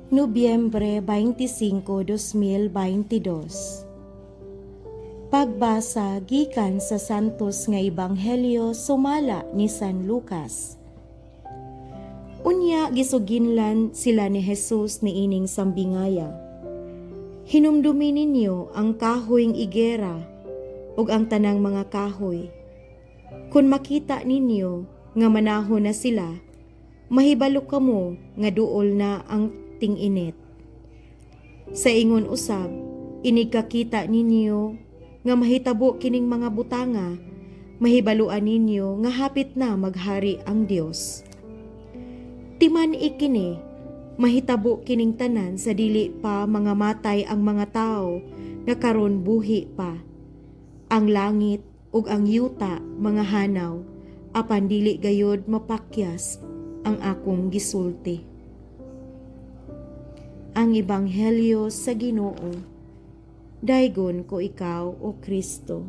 Nobyembre 25, 2022. Pagbasa gikan sa santos nga ebanghelyo sumala ni San Lucas. Unya gisuginlan sila ni Jesus niining sambingaya. Hinumdumi ninyo ang kahoyng igera ug ang tanang mga kahoy. Kung makita ninyo nga manahon na sila, mahibalo kamo nga duol na ang ting-init. Sa ingon usab, inigkakita ninyo nga mahitabo kining mga butanga, mahibaluan ninyo nga hapit na maghari ang Dios. Timan ikini, mahitabo kining tanan sa dili pa mga matay ang mga tao nga karon buhi pa. Ang langit ug ang yuta mga hanaw, apan dili gayod mapakyas ang akong gisulti. Ang Ebanghelyo sa Ginoo. Daygon ko ikaw, O Kristo.